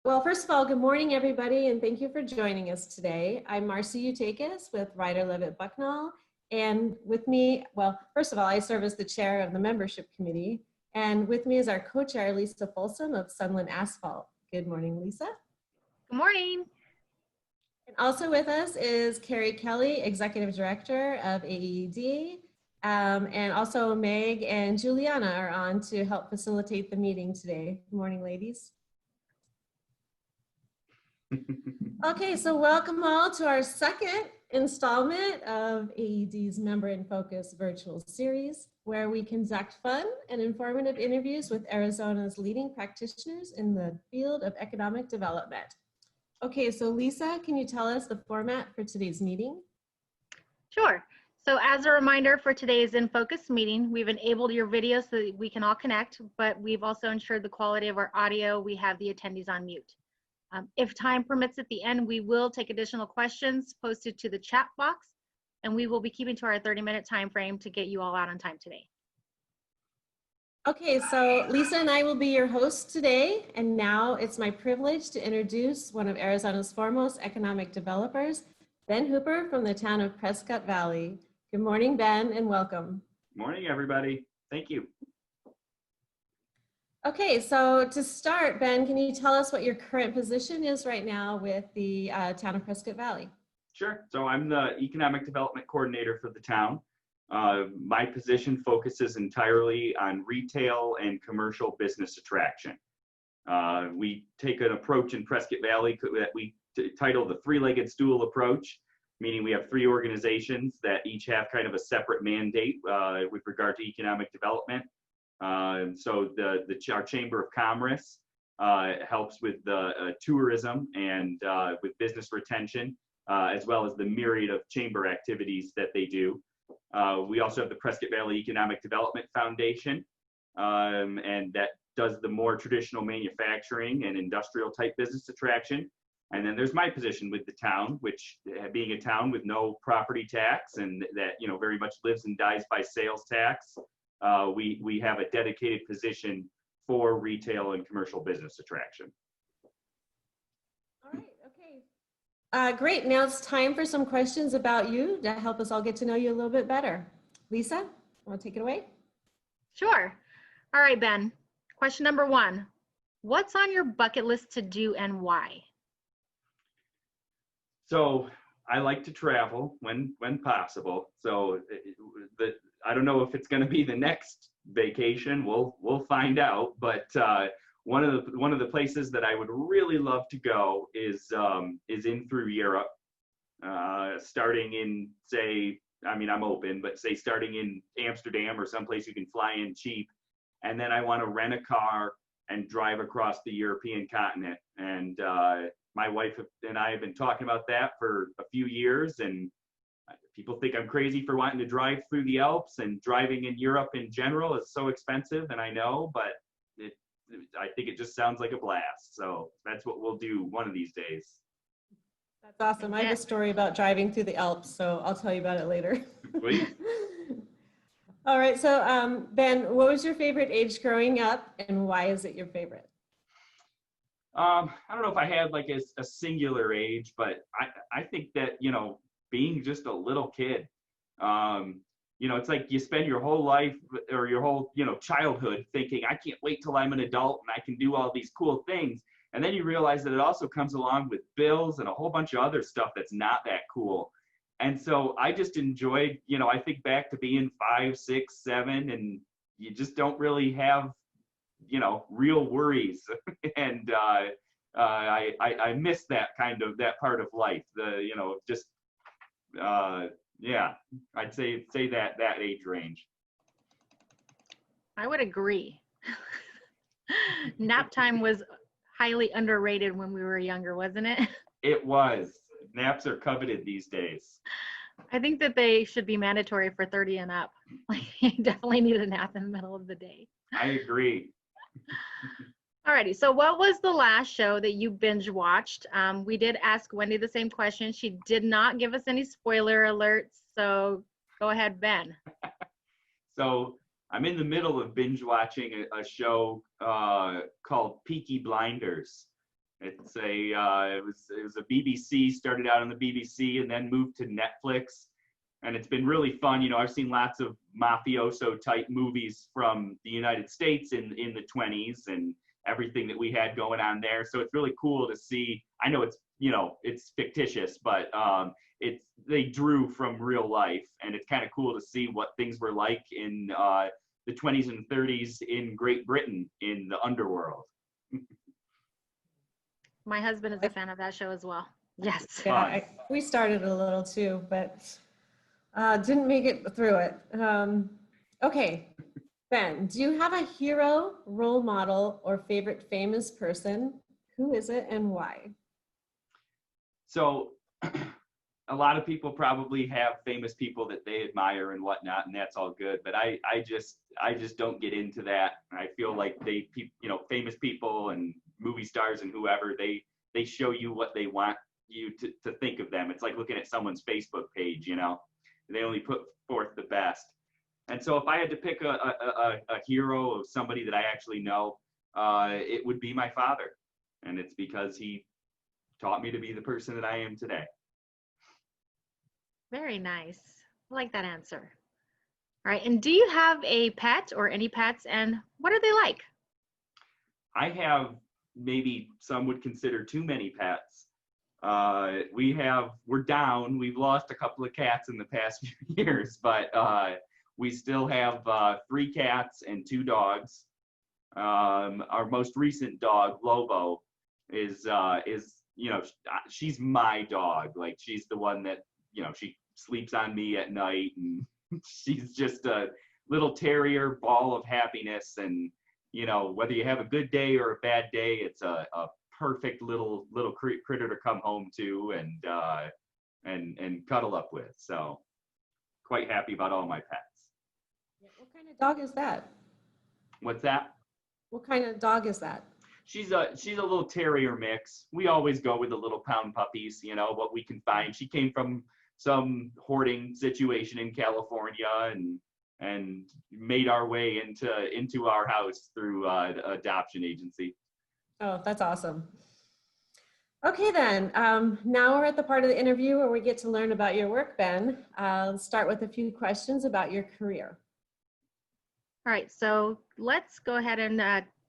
Well, first of all, good morning, everybody, and thank you for joining us today. I'm Marcy Utakis with Ryder Levitt Bucknell, and with me, well, first of all, I serve as the chair of the membership committee, and with me is our co-chair, Lisa Folsom of Sunland Asphalt. Good morning, Lisa. Good morning. And also with us is Carrie Kelly, Executive Director of AAED, and also Meg and Juliana are on to help facilitate the meeting today. Good morning, ladies. Okay, so welcome all to our second installment of AED's Member in Focus virtual series, where we conduct fun and informative interviews with Arizona's leading practitioners in the field of economic development. Okay, so Lisa, can you tell us the format for today's meeting? Sure. So as a reminder for today's InFocus meeting, we've enabled your video so that we can all connect, but we've also ensured the quality of our audio. We have the attendees on mute. If time permits at the end, we will take additional questions posted to the chat box, and we will be keeping to our 30-minute time frame to get you all out on time today. Okay, so Lisa and I will be your hosts today, and now it's my privilege to introduce one of Arizona's foremost economic developers, Ben Hooper from the town of Prescott Valley. Good morning, Ben, and welcome. Morning, everybody. Thank you. Okay, so to start, Ben, can you tell us what your current position is right now with the town of Prescott Valley? Sure. So I'm the Economic Development Coordinator for the town. My position focuses entirely on retail and commercial business attraction. We take an approach in Prescott Valley that we title the three-legged stool approach, meaning we have three organizations that each have kind of a separate mandate with regard to economic development. So our Chamber of Commerce helps with the tourism and with business retention, as well as the myriad of chamber activities that they do. We also have the Prescott Valley Economic Development Foundation, and that does the more traditional manufacturing and industrial type business attraction. And then there's my position with the town, which being a town with no property tax and that, very much lives and dies by sales tax. We have a dedicated position for retail and commercial business attraction. All right, okay. Great, now it's time for some questions about you to help us all get to know you a little bit better. Lisa, want to take it away? Sure. All right, Ben. Question number one. What's on your bucket list to do and why? So I like to travel when possible. So I don't know if it's going to be the next vacation. We'll find out. But one of the places that I would really love to go is in through Europe, starting in I'm open, but say starting in Amsterdam or someplace you can fly in cheap, and then I want to rent a car and drive across the European continent. And my wife and I have been talking about that for a few years, and people think I'm crazy for wanting to drive through the Alps, and driving in Europe in general is so expensive, and I know, but I think it just sounds like a blast. So that's what we'll do one of these days. That's awesome. I have a story about driving through the Alps, so I'll tell you about it later. Please. All right, so Ben, what was your favorite age growing up, and why is it your favorite? I don't know if I had like a singular age, but I think that, being just a little kid, it's like you spend your whole life or your whole, childhood thinking, I can't wait till I'm an adult and I can do all these cool things. And then you realize that it also comes along with bills and a whole bunch of other stuff that's not that cool. And so I just enjoyed, I think back to being 5, 6, 7, and you just don't really have, real worries. And I miss that part of life. I'd say that age range. I would agree. Nap time was highly underrated when we were younger, wasn't it? It was. Naps are coveted these days. I think that they should be mandatory for 30 and up. Like, you definitely need a nap in the middle of the day. I agree. Alrighty, so what was the last show that you binge watched? We did ask Wendy the same question. She did not give us any spoiler alerts, so go ahead, Ben. So I'm in the middle of binge watching a show called Peaky Blinders. It's it was a BBC, started out on the BBC and then moved to Netflix. And it's been really fun. You know, I've seen lots of mafioso type movies from the United States in the 20s and everything that we had going on there. So it's really cool to see. I know it's, you know, it's fictitious, but they drew from real life, and it's kind of cool to see what things were like in the 20s and 30s in Great Britain in the underworld. My husband is a fan of that show as well. Yes. Yeah, we started a little too, but didn't make it through it. Okay, Ben, do you have a hero, role model, or favorite famous person? Who is it and why? So a lot of people probably have famous people that they admire and whatnot, and that's all good. But I just don't get into that. I feel like you know, famous people and movie stars and whoever, they show you what they want you to think of them. It's like looking at someone's Facebook page, you know, they only put forth the best. And so if I had to pick a hero of somebody that I actually know, it would be my father. And it's because he taught me to be the person that I am today. Very nice. I like that answer. All right. And do you have a pet or any pets, and what are they like? I have, maybe some would consider, too many pets. We're down. We've lost a couple of cats in the past few years, but we still have 3 cats and 2 dogs. Our most recent dog, Lobo, is you know, she's my dog. Like, she's the one that, you know, she sleeps on me at night, and she's just a little terrier ball of happiness. And, you know, whether you have a good day or a bad day, it's a perfect little critter to come home to and cuddle up with. So quite happy about all my pets. What kind of dog is that? What's that? What kind of dog is that? She's a little terrier mix. We always go with the little pound puppies, you know, what we can find. She came from some hoarding situation in California and made our way into our house through the adoption agency. Oh, that's awesome. Okay, then. Now we're at the part of the interview where we get to learn about your work, Ben. Let's start with a few questions about your career. All right. So let's go ahead and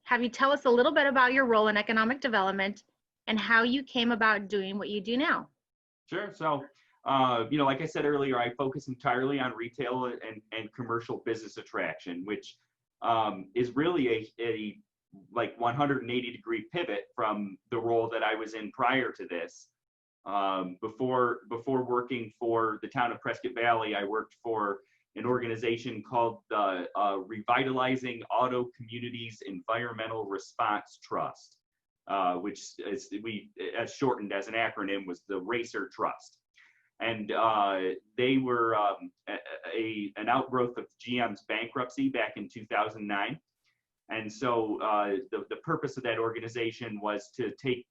have you tell us a little bit about your role in economic development and how you came about doing what you do now. Sure. So, you know, like I said earlier, I focus entirely on retail and commercial business attraction, which is really a like 180-degree pivot from the role that I was in prior to this. Before working for the town of Prescott Valley, I worked for an organization called the Revitalizing Auto Communities Environmental Response Trust, which is as shortened as an acronym, was the RACER Trust. And they were an outgrowth of GM's bankruptcy back in 2009. And so the purpose of that organization was to take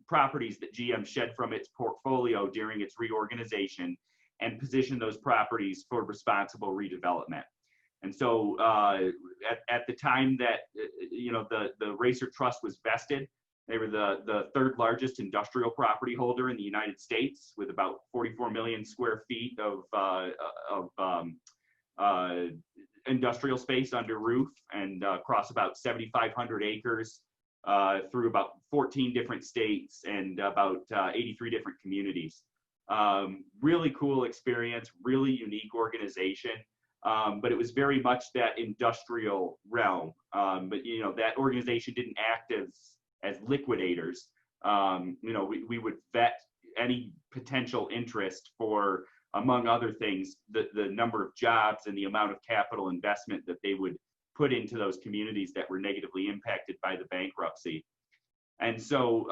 properties that GM shed from its portfolio during its reorganization and position those properties for responsible redevelopment. And so at the time that, you know, the RACER Trust was vested, they were the 3rd largest industrial property holder in the United States, with about 44 million square feet of industrial space under roof, and across about 7,500 acres through about 14 different states and about 83 different communities. Really cool experience, really unique organization, but it was very much that industrial realm. But, you know, that organization didn't act as liquidators. You know, we would vet any potential interest for, among other things, the number of jobs and the amount of capital investment that they would put into those communities that were negatively impacted by the bankruptcy. And so,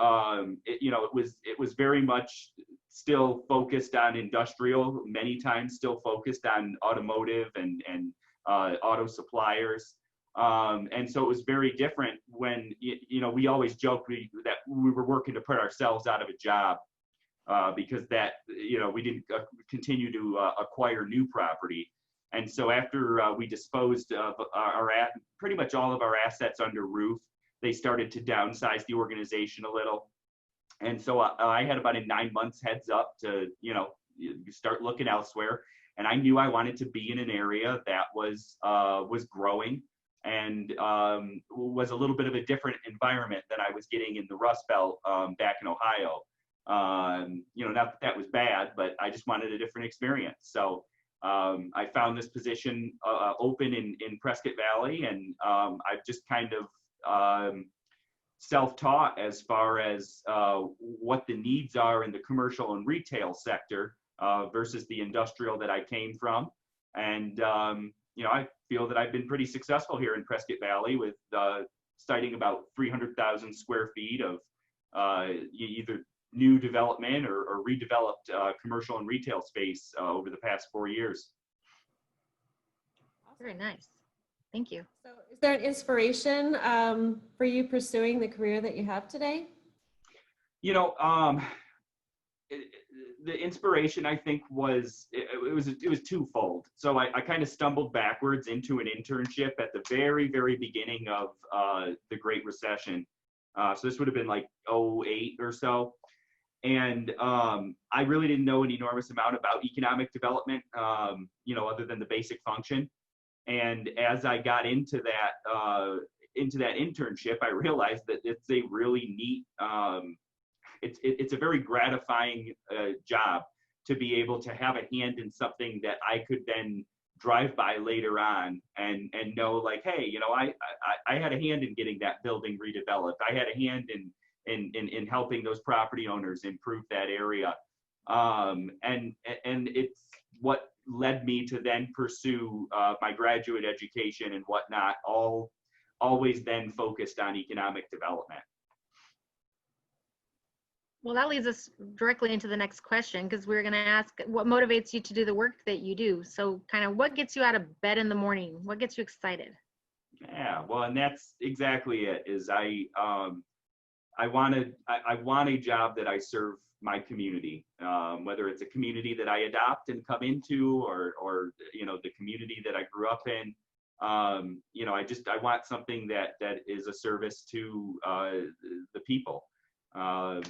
you know, it was very much still focused on industrial, many times still focused on automotive and auto suppliers. And so it was very different when, you know, we always joked that we were working to put ourselves out of a job because that, you know, we didn't continue to acquire new property. And so after we disposed of pretty much all of our assets under roof, they started to downsize the organization a little. And so I had about a 9 months heads up to, start looking elsewhere. And I knew I wanted to be in an area that was growing and was a little bit of a different environment than I was getting in the Rust Belt back in Ohio. Not that was bad, but I just wanted a different experience. So I found this position open in Prescott Valley, and I've just kind of self-taught as far as what the needs are in the commercial and retail sector versus the industrial that I came from. And, I feel that I've been pretty successful here in Prescott Valley with citing about 300,000 square feet of either new development or redeveloped commercial and retail space over the past 4 years. Very nice. Thank you. So is there an inspiration for you pursuing the career that you have today? The inspiration, I think, was it was twofold. So I kind of stumbled backwards into an internship at the very, very beginning of the Great Recession. So this would have been like 2008 or so. And I really didn't know an enormous amount about economic development, other than the basic function. And as I got into that internship, I realized that it's a really neat, it's a very gratifying job to be able to have a hand in something that I could then drive by later on and know, like, hey, I had a hand in getting that building redeveloped. I had a hand in helping those property owners improve that area. And it's what led me to then pursue my graduate education and whatnot, always then focused on economic development. Well, that leads us directly into the next question, because we're going to ask what motivates you to do the work that you do. So kind of what gets you out of bed in the morning? What gets you excited? Yeah, well, and that's exactly it, is I want a job that I serve my community, whether it's a community that I adopt and come into, or the community that I grew up in. I want something that is a service to the people. I'm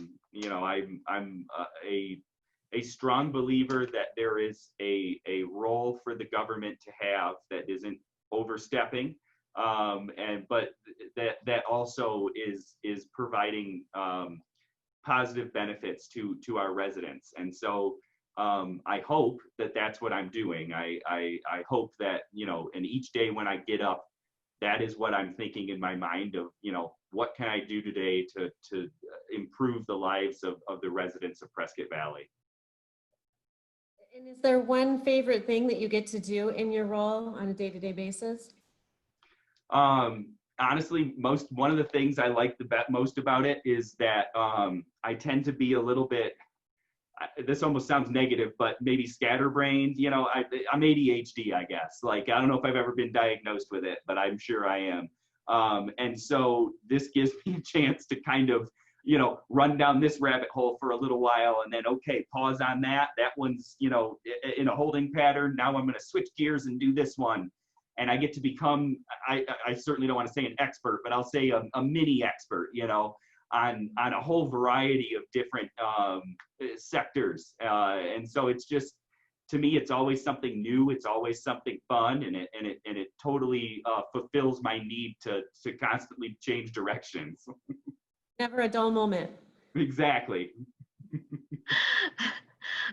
a strong believer that there is a role for the government to have that isn't overstepping, but that also is providing positive benefits to our residents. And so I hope that that's what I'm doing. I hope that, and each day when I get up, that is what I'm thinking in my mind of, what can I do today to improve the lives of the residents of Prescott Valley? And is there one favorite thing that you get to do in your role on a day-to-day basis? Honestly, one of the things I like most about it is that I tend to be a little bit, this almost sounds negative, but maybe scatterbrained. I'm ADHD, I guess. Like, I don't know if I've ever been diagnosed with it, but I'm sure I am. And so this gives me a chance to kind of, run down this rabbit hole for a little while, and then, okay, pause on that. That one's, in a holding pattern. Now I'm going to switch gears and do this one. And I get to become, I certainly don't want to say an expert, but I'll say a mini expert, on a whole variety of different sectors. And so it's just, to me, it's always something new. It's always something fun, and it totally fulfills my need to constantly change directions. Never a dull moment. Exactly.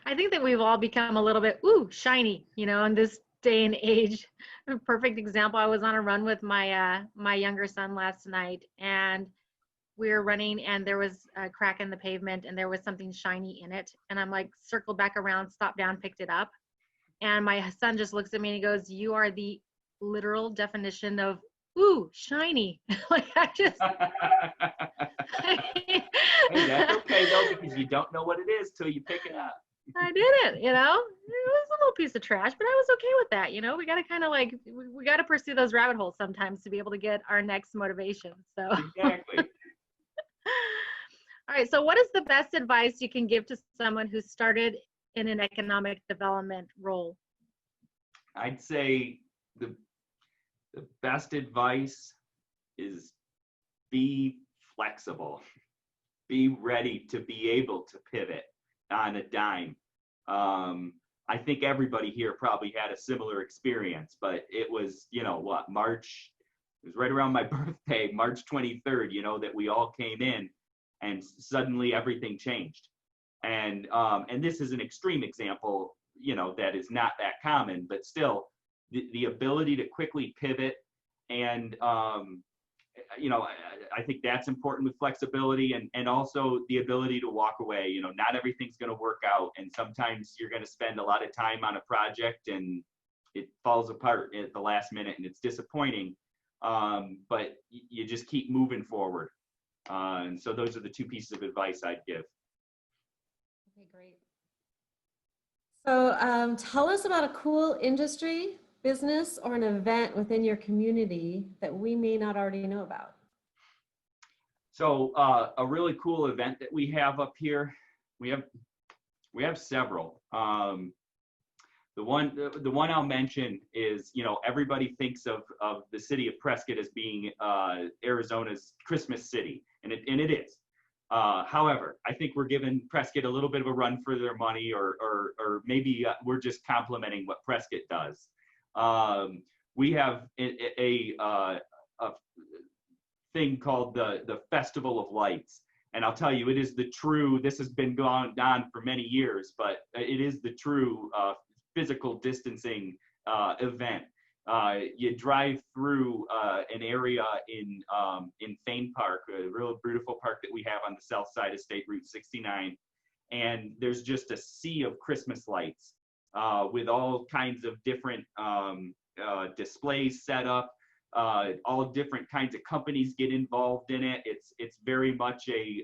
I think that we've all become a little bit shiny, in this day and age. A perfect example, I was on a run with my my younger son last night, and we were running, and there was a crack in the pavement, and there was something shiny in it, and I'm like, circled back around, stopped down, picked it up, and my son just looks at me and he goes, "You are the literal definition of shiny." Like, I just Hey, that's okay though, because you don't know what it is till you pick it up. I didn't, it was a little piece of trash, but I was okay with that. We got to kind of like, we got to pursue those rabbit holes sometimes to be able to get our next motivation. So exactly. All right, so what is the best advice you can give to someone who started in an economic development role? I'd say the best advice is be flexible, be ready to be able to pivot on a dime. I think everybody here probably had a similar experience, but it was, you know what, March, it was right around my birthday, March 23rd, you know, that we all came in and suddenly everything changed. And this is an extreme example, you know, that is not that common, but still the ability to quickly pivot and, you know, I think that's important with flexibility, and also the ability to walk away. You know, not everything's going to work out, and sometimes you're going to spend a lot of time on a project and it falls apart at the last minute and it's disappointing, but you just keep moving forward. And so those are the two pieces of advice I'd give. Okay, great. So tell us about a cool industry, business, or an event within your community that we may not already know about. So a really cool event that we have up here, we have several. The one I'll mention is, you know, everybody thinks of the city of Prescott as being Arizona's Christmas city, and it is. However, I think we're giving Prescott a little bit of a run for their money, or maybe we're just complimenting what Prescott does. We have a thing called the Festival of Lights, and I'll tell you, it is the true. This has been going on for many years, but it is the true physical distancing event. You drive through an area in Thane Park, a real beautiful park that we have on the south side of State Route 69, and there's just a sea of Christmas lights with all kinds of different displays set up. All different kinds of companies get involved in it. It's very much a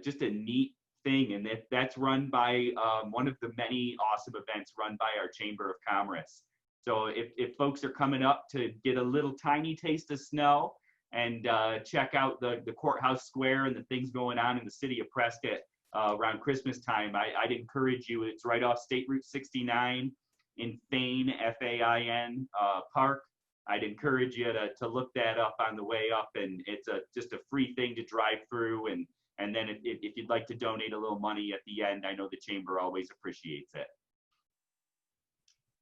just a neat thing, and that's run by one of the many awesome events run by our Chamber of Commerce. So if folks are coming up to get a little tiny taste of snow and check out the courthouse square and the things going on in the city of Prescott around Christmas time, I'd encourage you. It's right off State Route 69 in Fain, F-A-I-N Park. I'd encourage you to look that up on the way up, and it's just a free thing to drive through, and then if you'd like to donate a little money at the end, I know the Chamber always appreciates it.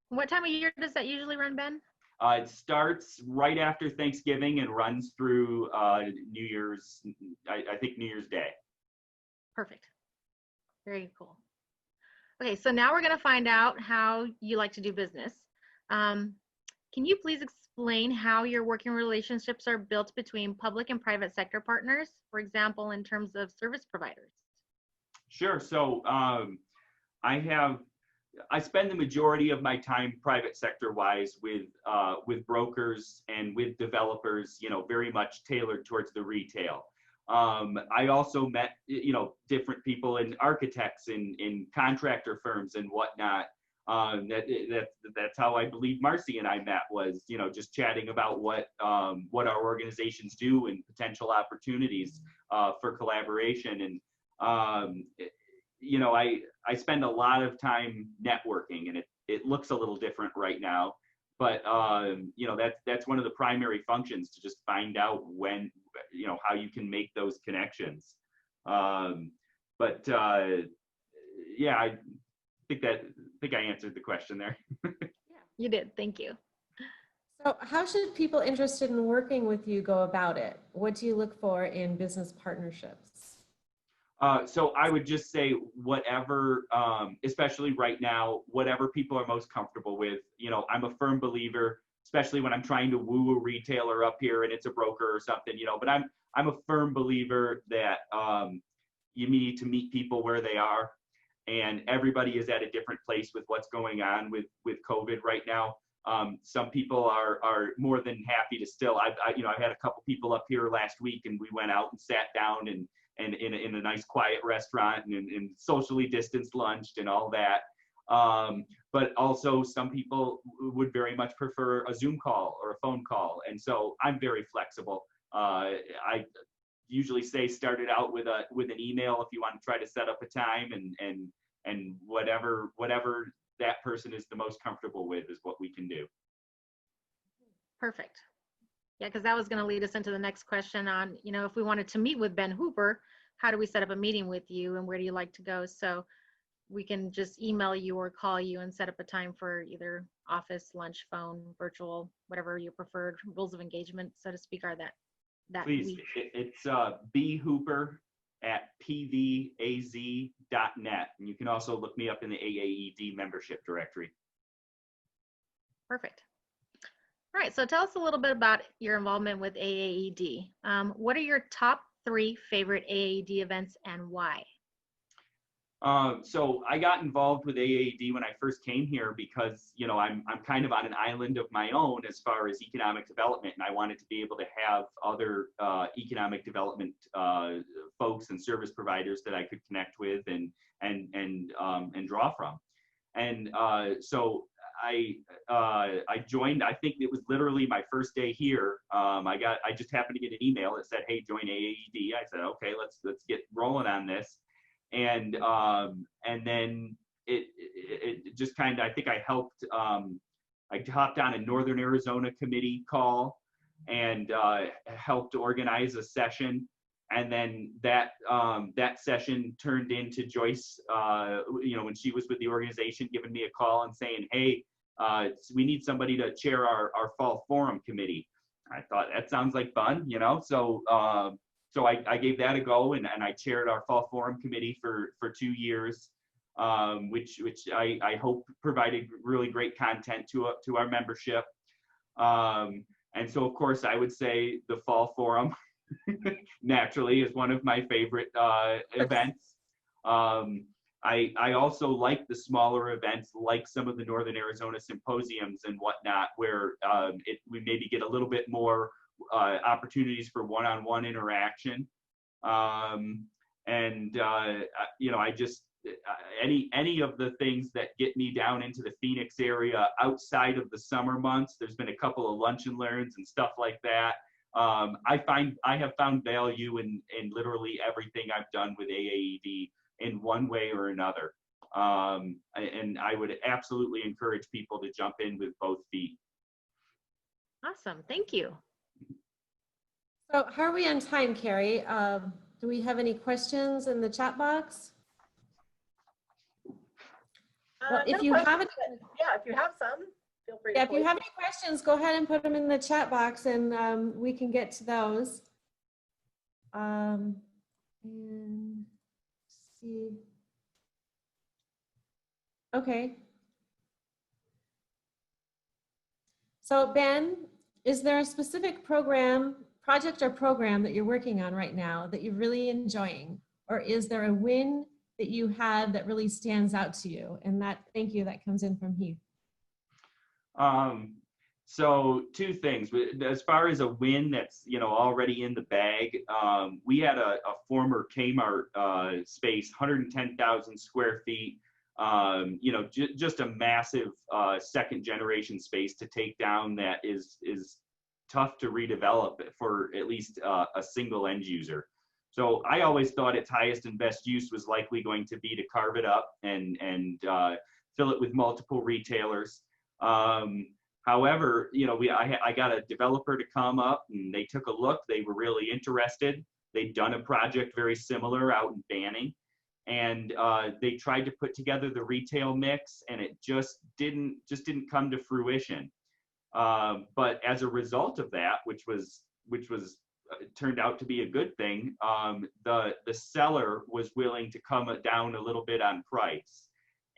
What time of year does that usually run, Ben? It starts right after Thanksgiving and runs through New Year's, I think New Year's Day. Perfect. Very cool. Okay, so now we're going to find out how you like to do business. Can you please explain how your working relationships are built between public and private sector partners, for example, in terms of service providers? Sure. So I spend the majority of my time private sector wise with brokers and with developers, you know, very much tailored towards the retail. I also met, you know, different people in architects in contractor firms and whatnot. That's how I believe Marcy and I met, was, you know, just chatting about what our organizations do and potential opportunities for collaboration. And you know, I spend a lot of time networking, and it looks a little different right now, but you know, that's one of the primary functions, to just find out when, you know, how you can make those connections. But yeah, I think I answered the question there. Yeah, you did. Thank you. So how should people interested in working with you go about it? What do you look for in business partnerships? So I would just say whatever, especially right now, whatever people are most comfortable with. You know, I'm a firm believer, especially when I'm trying to woo a retailer up here and it's a broker or something, you know, but I'm a firm believer that you need to meet people where they are. And everybody is at a different place with what's going on with COVID right now. Some people are more than happy to still. I had a couple people up here last week, and we went out and sat down and in a nice quiet restaurant and socially distanced lunched and all that. But also some people would very much prefer a Zoom call or a phone call, and so I'm very flexible. I usually say start it out with an email if you want to try to set up a time, and whatever that person is the most comfortable with is what we can do. Perfect. Yeah, because that was going to lead us into the next question on, you know, if we wanted to meet with Ben Hooper, how do we set up a meeting with you and where do you like to go? So we can just email you or call you and set up a time for either office, lunch, phone, virtual, whatever your preferred rules of engagement, so to speak, are that Please, week. it's bhooper@pvaz.net. And you can also look me up in the AAED membership directory. Perfect. All right, so tell us a little bit about your involvement with AAED. What are your top 3 favorite AAED events and why? So I got involved with AAED when I first came here because, you know, I'm kind of on an island of my own as far as economic development, and I wanted to be able to have other economic development folks and service providers that I could connect with and draw from. And so I joined. I think it was literally my first day here. I just happened to get an email that said, "Hey, join AAED." I said, "Okay, let's get rolling on this." And then it just kind of, I think I helped. I hopped on a Northern Arizona committee call and helped organize a session. And then that session turned into Joyce, you know, when she was with the organization, giving me a call and saying, "Hey, we need somebody to chair our fall forum committee." I thought that sounds like fun, you know. So I gave that a go, and I chaired our fall forum committee for 2 years, which I hope provided really great content to our membership. And so, of course, I would say the fall forum naturally is one of my favorite events. I also like the smaller events, like some of the Northern Arizona symposiums and whatnot, where we maybe get a little bit more opportunities for one-on-one interaction. You know, I just any of the things that get me down into the Phoenix area outside of the summer months. There's been a couple of lunch and learns and stuff like that. I have found value in literally everything I've done with AAED in one way or another. And I would absolutely encourage people to jump in with both feet. Awesome, thank you. So how are we on time, Carrie? Do we have any questions in the chat box? Well, if you have any, yeah, if you have some, feel free. yeah, if you have any questions, go ahead and put them in the chat box, and we can get to those. And see. Okay. So Ben, is there a specific project or program that you're working on right now that you're really enjoying? Or is there a win that you had that really stands out to you? And that, thank you, that comes in from Heath. So 2 things. As far as a win that's, you know, already in the bag, we had a former Kmart space, 110,000 square feet, you know, just a massive second generation space to take down that is tough to redevelop for at least a single end user. So I always thought its highest and best use was likely going to be to carve it up and fill it with multiple retailers. However, you know, I got a developer to come up and they took a look. They were really interested. They'd done a project very similar out in Banning, and they tried to put together the retail mix, and it just didn't come to fruition. But as a result of that, which was turned out to be a good thing, the seller was willing to come down a little bit on price.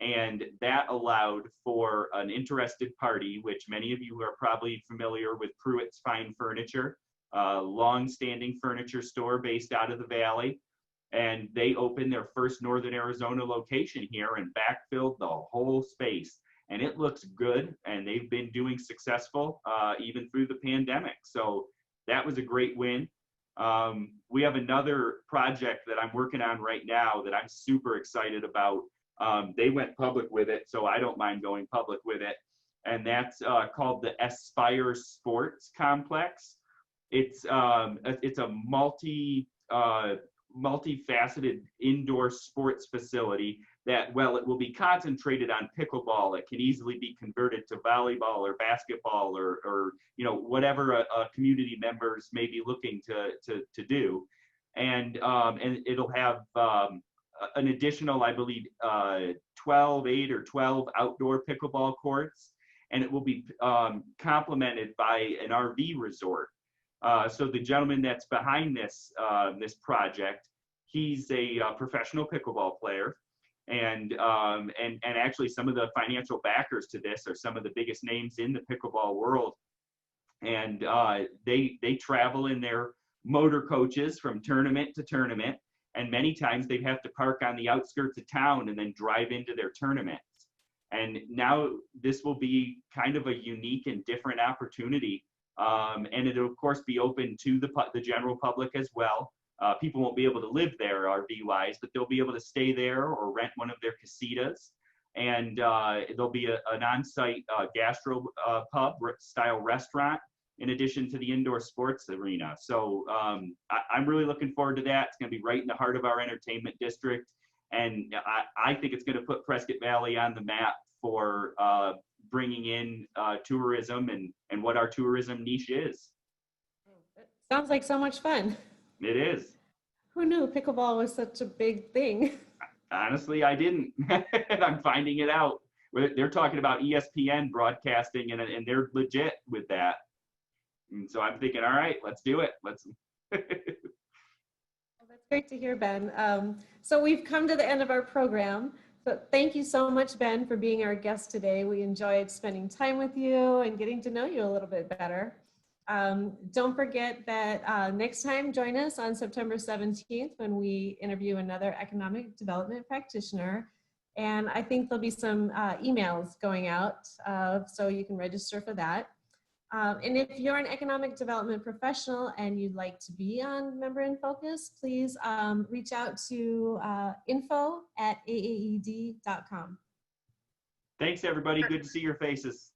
And that allowed for an interested party, which many of you are probably familiar with, Pruitt's Fine Furniture, a long-standing furniture store based out of the Valley. And they opened their first Northern Arizona location here and backfilled the whole space. And it looks good, and they've been doing successful even through the pandemic. So that was a great win. We have another project that I'm working on right now that I'm super excited about. They went public with it, so I don't mind going public with it. And that's called the Aspire Sports Complex. It's a multifaceted indoor sports facility that, well, it will be concentrated on pickleball. It can easily be converted to volleyball or basketball or you know, whatever a community members may be looking to do. And it'll have an additional, I believe, 8 or 12 outdoor pickleball courts, and it will be complemented by an RV resort. So the gentleman that's behind this this project, he's a professional pickleball player, and actually some of the financial backers to this are some of the biggest names in the pickleball world, and they travel in their motor coaches from tournament to tournament, and many times they have to park on the outskirts of town and then drive into their tournaments. And now this will be kind of a unique and different opportunity. And it'll of course be open to the general public as well. People won't be able to live there RV-wise, but they'll be able to stay there or rent one of their casitas. And there'll be an on-site gastro pub style restaurant in addition to the indoor sports arena. So I'm really looking forward to that. It's going to be right in the heart of our entertainment district. And I think it's going to put Prescott Valley on the map for bringing in tourism and what our tourism niche is. Sounds like so much fun. It is. Who knew pickleball was such a big thing? Honestly, I didn't. I'm finding it out. They're talking about ESPN broadcasting, and they're legit with that. And so I'm thinking, all right, let's do it. Let's. Well, that's great to hear, Ben. So we've come to the end of our program. So thank you so much, Ben, for being our guest today. We enjoyed spending time with you and getting to know you a little bit better. Don't forget that next time, join us on September 17th when we interview another economic development practitioner. And I think there'll be some emails going out, so you can register for that. And if you're an economic development professional and you'd like to be on Member InFocus, please reach out to info@AAED.com. Thanks, everybody. Good to see your faces.